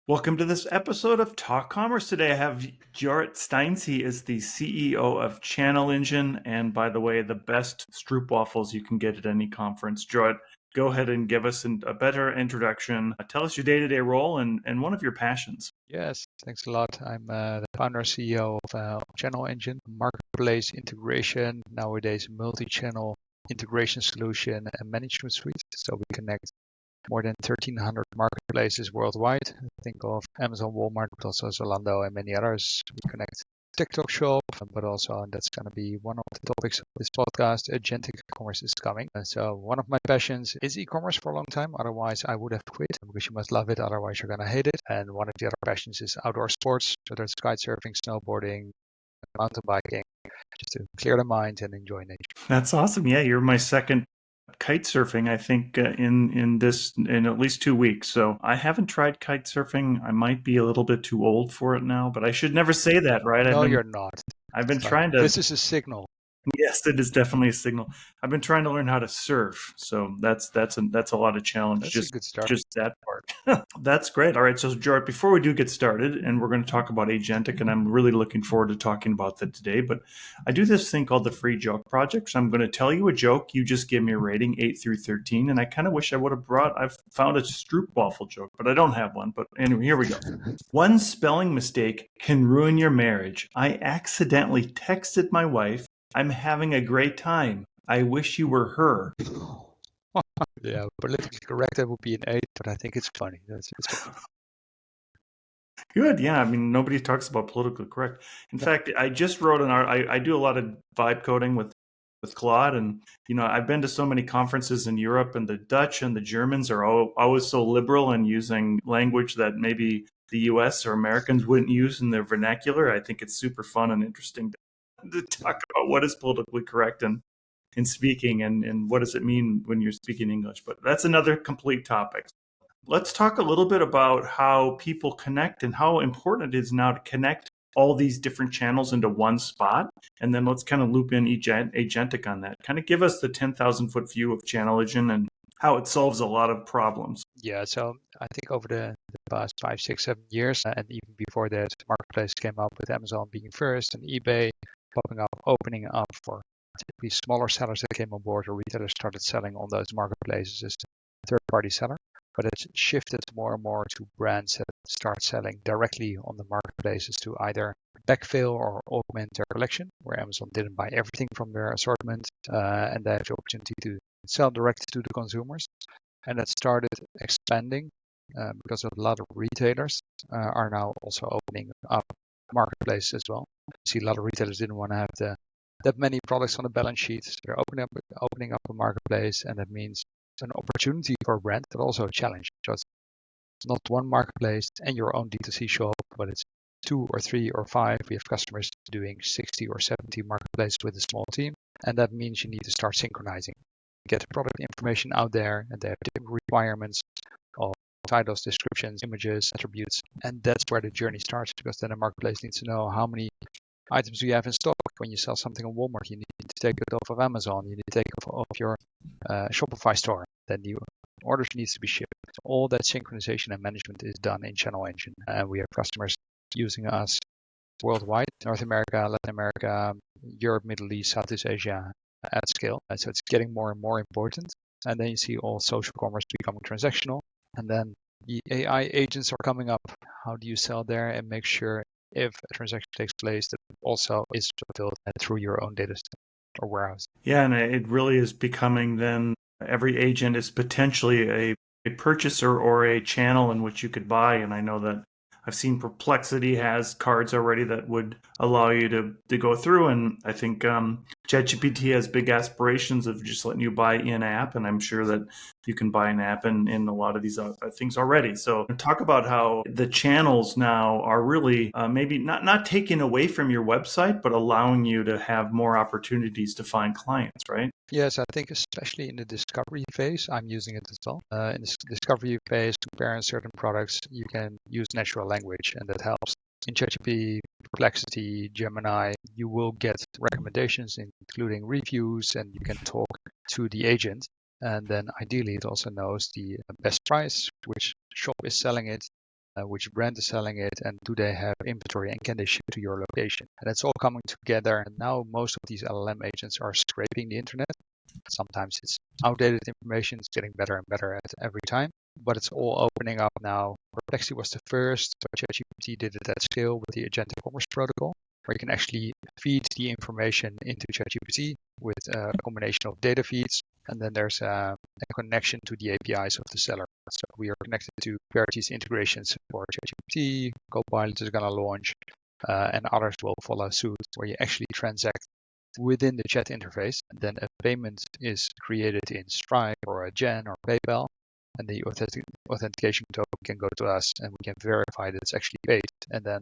Welcome to this episode of Talk Commerce. Today I have Jorrit Steinz. He is the CEO of ChannelEngine, and by the way, the best stroopwafels you can get at any conference. Jorrit, go ahead and give us a better introduction. Tell us your day-to-day role and one of your passions. Yes, thanks a lot. I'm the founder and CEO of ChannelEngine, marketplace integration, nowadays multi-channel integration solution and management suite. So we connect more than 1,300 marketplaces worldwide. Think of Amazon, Walmart, but also Zalando and many others. We connect TikTok Shop, but also, and that's going to be one of the topics of this podcast, Agentic commerce is coming. So one of my passions is e-commerce for a long time. Otherwise, I would have quit because you must love it. Otherwise, you're going to hate it. And one of the other passions is outdoor sports. So there's kite surfing, snowboarding, mountain biking, just to clear the mind and enjoy nature. That's awesome. Yeah, you're my second kite surfing, I think, in at least 2 weeks. So I haven't tried kite surfing. I might be a little bit too old for it now, but I should never say that, right? No, you're not. I've been It's like, trying to. this is a signal. Yes, it is definitely a signal. I've been trying to learn how to surf, so that's a lot of challenge. That's a good start. Just that part. That's great. All right, so Jorrit, before we do get started, and we're going to talk about Agentic, and I'm really looking forward to talking about that today. But I do this thing called the Free Joke Project. So I'm going to tell you a joke. You just give me a rating 8 through 13, and I kind of wish I would have brought. I've found a stroopwafel joke, but I don't have one. But anyway, here we go. One spelling mistake can ruin your marriage. I accidentally texted my wife, "I'm having a great time. I wish you were her." Yeah, politically correct, that would be an 8, but I think it's funny. It's funny. Good. Yeah. I mean, nobody talks about politically correct. In fact, I just wrote I do a lot of vibe coding with Claude, and I've been to so many conferences in Europe, and the Dutch and the Germans are always so liberal in using language that maybe the US or Americans wouldn't use in their vernacular. I think it's super fun and interesting to talk about what is politically correct in speaking, and what does it mean when you're speaking English. But that's another complete topic. Let's talk a little bit about how people connect and how important it is now to connect all these different channels into one spot. And then let's kind of loop in Agentic on that. Kind of give us the 10,000 foot view of ChannelEngine and how it solves a lot of problems. Yeah, so I think over the past 5, 6, 7 years, and even before that, marketplace came up with Amazon being first and eBay popping up, opening up for typically smaller sellers that came on board, or retailers started selling on those marketplaces as a third-party seller. But it's shifted more and more to brands that start selling directly on the marketplaces to either backfill or augment their collection, where Amazon didn't buy everything from their assortment, and they have the opportunity to sell direct to the consumers. And that started expanding because a lot of retailers are now also opening up marketplaces as well. See, a lot of retailers didn't want to have that many products on the balance sheet. So they're opening up a marketplace, and that means an opportunity for a brand, but also a challenge. So it's not one marketplace and your own D2C shop, but it's 2 or 3 or 5. We have customers doing 60 or 70 marketplaces with a small team, and that means you need to start synchronizing. Get the product information out there, and they have different requirements of titles, descriptions, images, attributes, and that's where the journey starts, because then a marketplace needs to know how many items do you have in stock. When you sell something on Walmart, you need to take it off of Amazon, you need to take it off your Shopify store, then the orders needs to be shipped. So all that synchronization and management is done in ChannelEngine, and we have customers using us worldwide, North America, Latin America, Europe, Middle East, Southeast Asia, at scale. And so it's getting more and more important. And then you see all social commerce becoming transactional, and then the AI agents are coming up. How do you sell there and make sure if a transaction takes place that also is fulfilled through your own data set or warehouse? Yeah, and it really is becoming then every agent is potentially a purchaser or a channel in which you could buy. And I know that I've seen Perplexity has cards already that would allow you to go through. And I think ChatGPT has big aspirations of just letting you buy in-app. And I'm sure that you can buy an app in a lot of these things already. So talk about how the channels now are really maybe not taking away from your website, but allowing you to have more opportunities to find clients, right? Yes, I think especially in the discovery phase, I'm using it as well. In the discovery phase, comparing certain products, you can use natural language, and that helps. In ChatGPT, Perplexity, Gemini, you will get recommendations, including reviews, and you can talk to the agent. And then ideally, it also knows the best price, which shop is selling it, which brand is selling it, and do they have inventory and can they ship to your location? And it's all coming together. And now most of these LLM agents are scraping the internet. Sometimes it's outdated information. It's getting better and better at every time, but it's all opening up now. Perplexity was the first, but ChatGPT did it at scale with the Agentic commerce protocol, where you can actually feed the information into ChatGPT with a combination of data feeds, and then there's a connection to the APIs of the seller. So we are connected to various integrations for ChatGPT, Copilot is going to launch, and others will follow suit, where you actually transact within the chat interface. Then a payment is created in Stripe or a Gen or PayPal, and the authentication token can go to us, and we can verify that it's actually paid. And then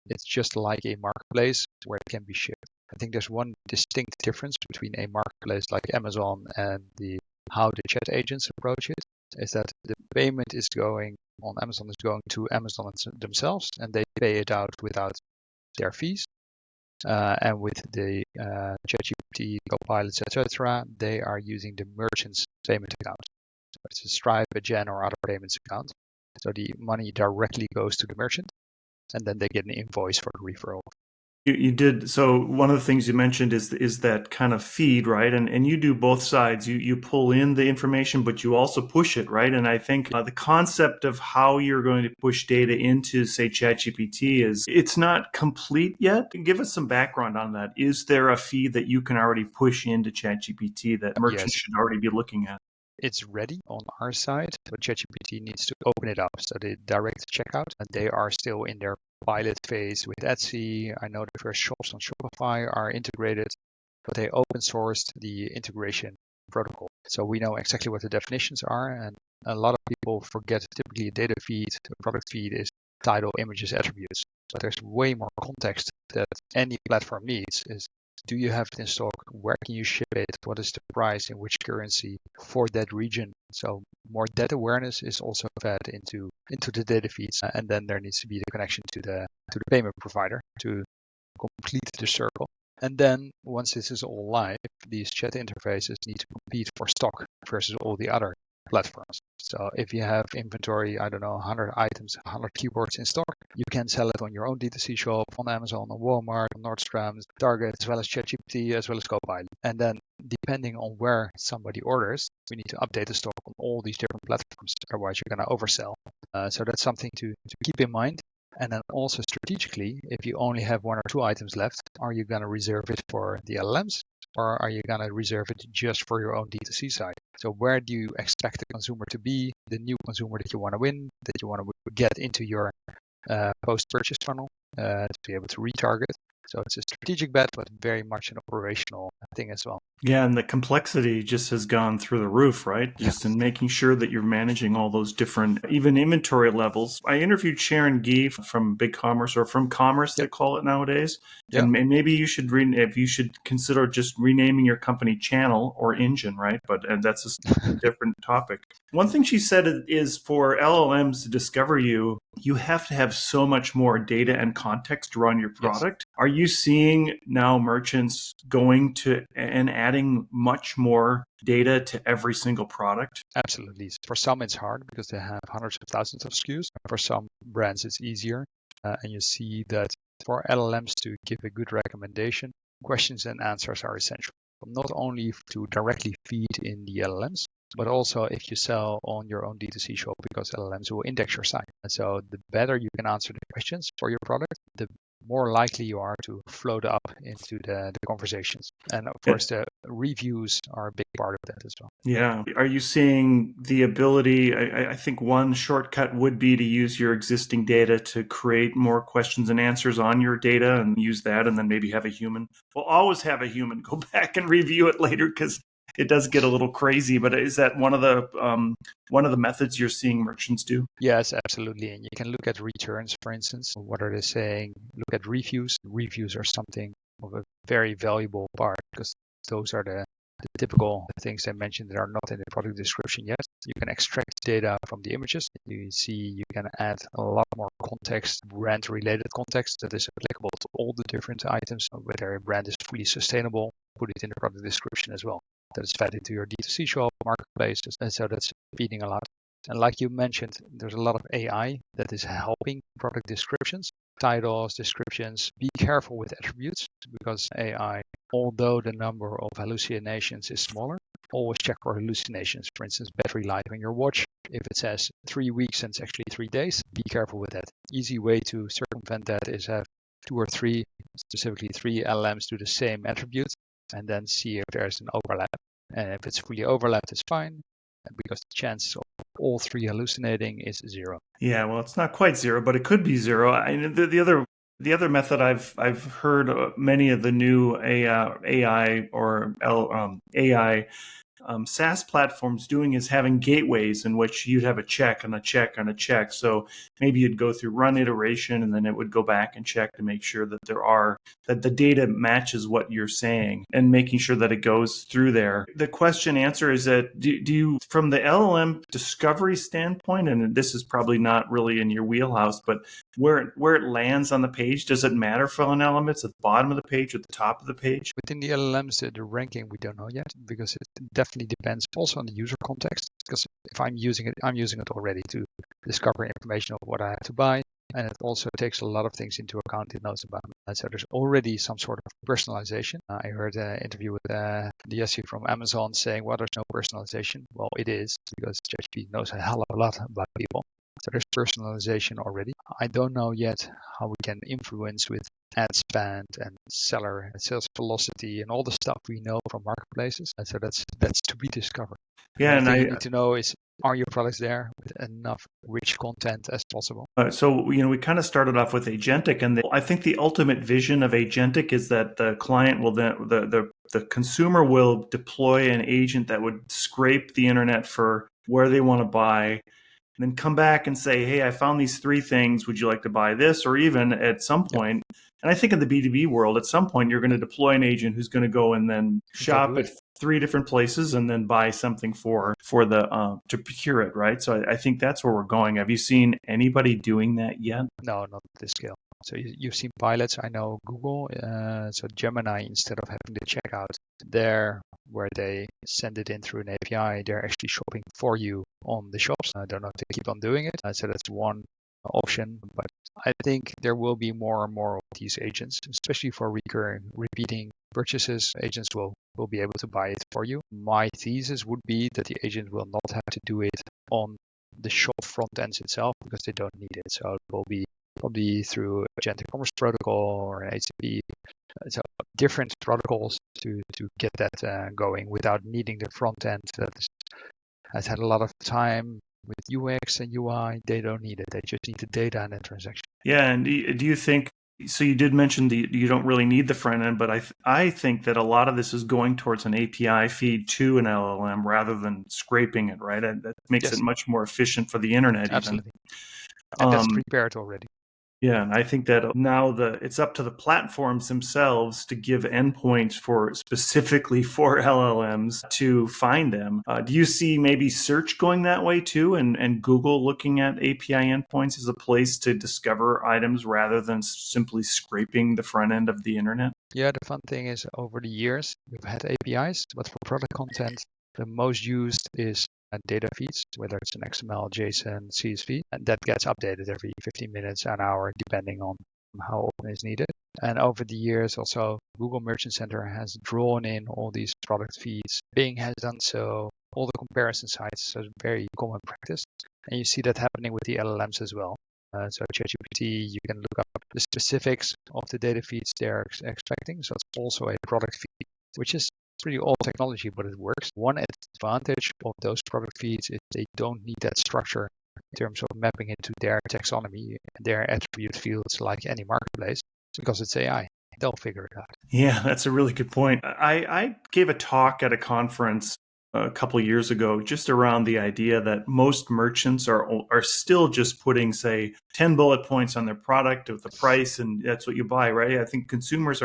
it's just like a marketplace where it can be shipped. I think there's one distinct difference between a marketplace like Amazon and how the chat agents approach it, is that the payment is going on Amazon is going to Amazon themselves, and they pay it out without their fees. And with the ChatGPT, Copilots, etc., they are using the merchant's payment account. So it's a Stripe, a Gen, or other payments account. So the money directly goes to the merchant, and then they get an invoice for the referral. You did. So one of the things you mentioned is that kind of feed, right? And you do both sides. You pull in the information, but you also push it, right? And I think the concept of how you're going to push data into, say, ChatGPT it's not complete yet. Give us some background on that. Is there a feed that you can already push into ChatGPT that merchants should already be looking at? It's ready on our side, but ChatGPT needs to open it up. So the direct checkout, and they are still in their pilot phase with Etsy. I know the first shops on Shopify are integrated, but they open sourced the integration protocol. So we know exactly what the definitions are, and a lot of people forget typically a data feed, a product feed is title, images, attributes. But there's way more context that any platform needs. Is do you have it in stock? Where can you ship it? What is the price in which currency for that region? So more data awareness is also fed into the data feeds, and then there needs to be the connection to the payment provider to complete the circle. And then once this is all live, these chat interfaces need to compete for stock versus all the other platforms. So if you have inventory, I don't know, 100 items, 100 keywords in stock, you can sell it on your own D2C shop, on Amazon, on Walmart, on Nordstrom, Target, as well as ChatGPT, as well as Copilot. And then depending on where somebody orders, we need to update the stock on all these different platforms. Otherwise, you're going to oversell. So that's something to keep in mind. And then also strategically, if you only have 1 or 2 items left, are you going to reserve it for the LLMs? Or are you going to reserve it just for your own D2C site? So where do you expect the consumer to be, the new consumer that you want to win, that you want to get into your post-purchase funnel to be able to retarget? So it's a strategic bet, but very much an operational thing as well. Yeah, and the complexity just has gone through the roof, right? Just in making sure that you're managing all those different, even inventory levels. I interviewed Sharon Gee from Big Commerce, or from Commerce, they call it nowadays. Yep. And maybe you should if you should consider just renaming your company Channel or Engine, right? But that's a different topic. One thing she said is for LLMs to discover you have to have so much more data and context to run your product. Yes. Are you seeing now merchants going to and adding much more data to every single product? Absolutely. For some, it's hard because they have hundreds of thousands of SKUs. For some brands, it's easier. And you see that for LLMs to give a good recommendation, questions and answers are essential. Not only to directly feed in the LLMs, but also if you sell on your own D2C shop, because LLMs will index your site. And so the better you can answer the questions for your product, the more likely you are to float up into the conversations. And of course, the reviews are a big part of that as well. Yeah. Are you seeing the ability, I think one shortcut would be to use your existing data to create more questions and answers on your data and use that, and then maybe have a human. We'll always have a human go back and review it later because it does get a little crazy. But is that one of the methods you're seeing merchants do? Yes, absolutely. And you can look at returns, for instance. What are they saying? Look at reviews. Reviews are something of a very valuable part because those are the typical things I mentioned that are not in the product description yet. You can extract data from the images. You see you can add a lot more context, brand-related context that is applicable to all the different items, whether a brand is fully sustainable, put it in the product description as well. That is fed into your D2C shop, marketplaces, and so that's feeding a lot. And like you mentioned, there's a lot of AI that is helping product descriptions, titles, descriptions. Be careful with attributes because AI, although the number of hallucinations is smaller, always check for hallucinations. For instance, battery life on your watch. If it says 3 weeks and it's actually 3 days, be careful with that. Easy way to circumvent that is have 2 or 3, specifically 3 LLMs do the same attributes, and then see if there's an overlap. And if it's fully overlapped, it's fine, because the chance of all 3 hallucinating is 0. Yeah, well, it's not quite 0, but it could be 0. The other method I've heard many of the new AI or AI SaaS platforms doing is having gateways in which you'd have a check and a check and a check. So maybe you'd go through run iteration and then it would go back and check to make sure that that the data matches what you're saying and making sure that it goes through there. The question answer is that do you, from the LLM discovery standpoint, and this is probably not really in your wheelhouse, but where it lands on the page, does it matter for an LLM? It's at the bottom of the page, at the top of the page? Within the LLMs, the ranking we don't know yet, because it definitely depends also on the user context. Because if I'm using it already to discover information of what I have to buy, and it also takes a lot of things into account it knows about me. And so there's already some sort of personalization. I heard an interview with the SE from Amazon saying, well, there's no personalization. Well, it is, because ChatGPT knows a hell of a lot about people. So there's personalization already. I don't know yet how we can influence with ad spend and sales velocity and all the stuff we know from marketplaces. And so that's to be discovered. Yeah, The thing you need to know is, are your products there with enough rich content as possible? So, we kind of started off with Agentic, and I think the ultimate vision of Agentic is that the client will then, the consumer will deploy an agent that would scrape the internet for where they want to buy, and then come back and say, hey, I found these 3 things. Would you like to buy this? Or even at some point, and I think in the B2B world, at some point, you're going to deploy an agent who's going to go and then shop at 3 different places and then buy something for the to procure it, right? So I think that's where we're going. Have you seen anybody doing that yet? No, not at this scale. So you've seen pilots. I know Google, so Gemini, instead of having the checkout there where they send it in through an API, they're actually shopping for you on the shops. I don't know if they keep on doing it. So that's one option, but I think there will be more and more of these agents, especially for repeating purchases. Agents will be able to buy it for you. My thesis would be that the agent will not have to do it on the shop front ends itself because they don't need it. So it will be probably through Agentic Commerce Protocol or an HTTP. So different protocols to get that going without needing the front end that has had a lot of time with UX and UI. They don't need it. They just need the data and the transaction. Yeah, and do you think, so you did mention you don't really need the front end, but I think that a lot of this is going towards an API feed to an LLM rather than scraping it, right? That makes it much more efficient for the internet. Absolutely. Even. And that's prepared already. Yeah, and I think that now it's up to the platforms themselves to give endpoints specifically for LLMs to find them. Do you see maybe search going that way too, and Google looking at API endpoints as a place to discover items rather than simply scraping the front end of the internet? Yeah, the fun thing is over the years we've had APIs, but for product content, the most used is data feeds, whether it's an XML, JSON, CSV, and that gets updated every 15 minutes, an hour, depending on how often it's needed. And over the years, also Google Merchant Center has drawn in all these product feeds. Bing has done so. All the comparison sites, so very common practice. And you see that happening with the LLMs as well. So ChatGPT, you can look up the specifics of the data feeds they're expecting. So it's also a product feed, which is pretty old technology, but it works. One advantage of those product feeds is they don't need that structure in terms of mapping it to their taxonomy, their attribute fields like any marketplace, because it's AI. They'll figure it out. Yeah, that's a really good point. I gave a talk at a conference a couple of years ago just around the idea that most merchants are still just putting, say, 10 bullet points on their product with the price, and that's what you buy, right? I think consumers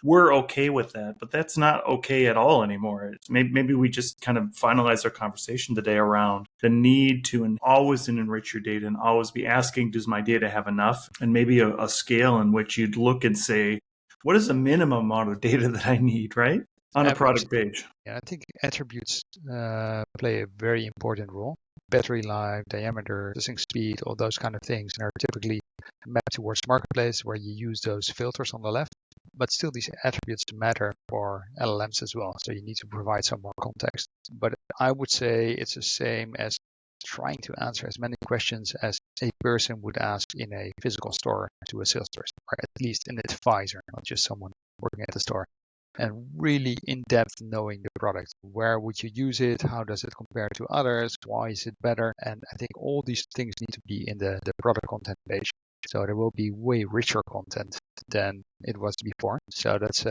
we're okay with that, but that's not okay at all anymore. Maybe we just kind of finalize our conversation today around the need to always enrich your data and always be asking, does my data have enough? And maybe a scale in which you'd look and say, what is the minimum amount of data that I need, right? on a product page. Yeah, I think attributes play a very important role. Battery life, diameter, processing speed, all those kind of things are typically mapped towards marketplace where you use those filters on the left. But still, these attributes matter for LLMs as well. So you need to provide some more context. But I would say it's the same as trying to answer as many questions as a person would ask in a physical store to a salesperson, or at least an advisor, not just someone working at the store. And really in-depth knowing the product. Where would you use it? How does it compare to others? Why is it better? And I think all these things need to be in the product content page. So there will be way richer content than it was before. So that's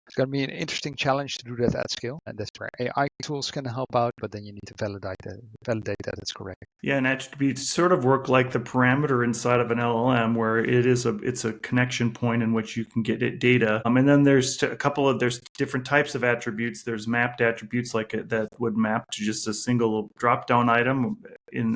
it's going to be an interesting challenge to do that at scale. And that's where AI tools can help out, but then you need to validate that it's correct. Yeah, and attributes sort of work like the parameter inside of an LLM, where it's a connection point in which you can get it data. And then there's there's different types of attributes. There's mapped attributes that would map to just a single drop down item,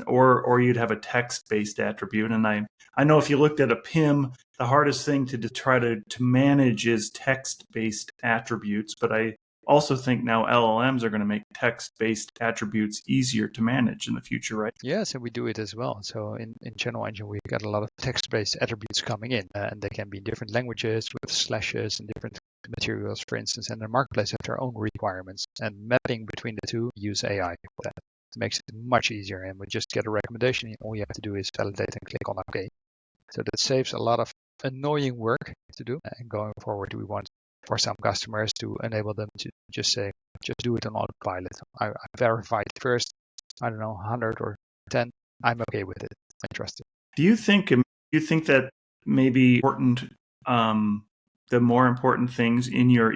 or you'd have a text based attribute. And I know if you looked at a PIM, the hardest thing to try to manage is text based attributes, but I also think now LLMs are going to make text-based attributes easier to manage in the future, right? Yes, and we do it as well. So in ChannelEngine, we've got a lot of text-based attributes coming in, and they can be in different languages with slashes and different materials, for instance, and the marketplace have their own requirements. And mapping between the two, use AI for that. It makes it much easier, and we just get a recommendation, and all you have to do is validate and click on OK. So that saves a lot of annoying work to do. And going forward, we want for some customers to enable them to just do it on autopilot. I verified first, 100 or 10. I'm okay with it. I trust it. Do you think that maybe important, the more important things in your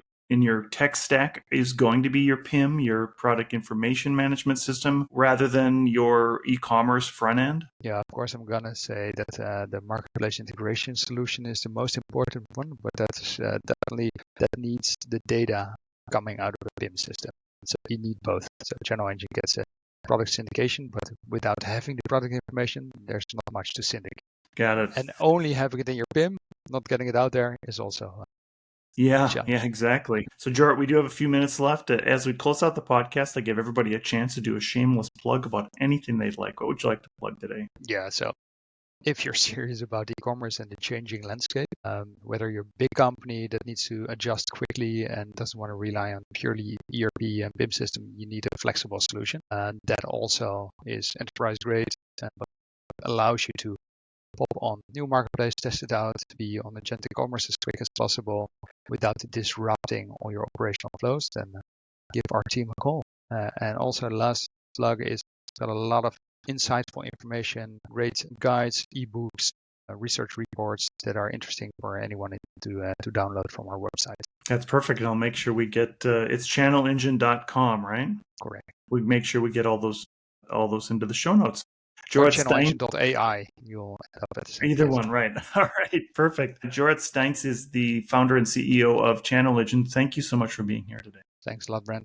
tech stack is going to be your PIM, your product information management system, rather than your e-commerce front end? Yeah, of course, I'm gonna say that the marketplace integration solution is the most important one, but that's definitely that needs the data coming out of the PIM system. So you need both. So ChannelEngine gets a product syndication, but without having the product information, there's not much to syndicate. Got it. And only having it in your PIM, not getting it out there, is also yeah, exactly. So, Jorrit, we do have a few minutes left. As we close out the podcast, I give everybody a chance to do a shameless plug about anything they'd like. What would you like to plug today? Yeah, so if you're serious about e-commerce and the changing landscape, whether you're a big company that needs to adjust quickly and doesn't want to rely on purely ERP and PIM system, you need a flexible solution. And that also is enterprise grade, but allows you to pop on new marketplace, test it out, be on agentic commerce as quick as possible without disrupting all your operational flows, then give our team a call. And also the last plug is got a lot of insightful information, great guides, ebooks, research reports that are interesting for anyone to download from our website. That's perfect. And I'll make sure we get it's channelengine.com, right? Correct. We make sure we get all those into the show notes. Jorrit Steinz. ChannelEngine.ai, you'll end up at the same Either one, right. All right, perfect. Jorrit Steinz is the founder and CEO of ChannelEngine. Thank you so much for being here today. Thanks a lot, Brent.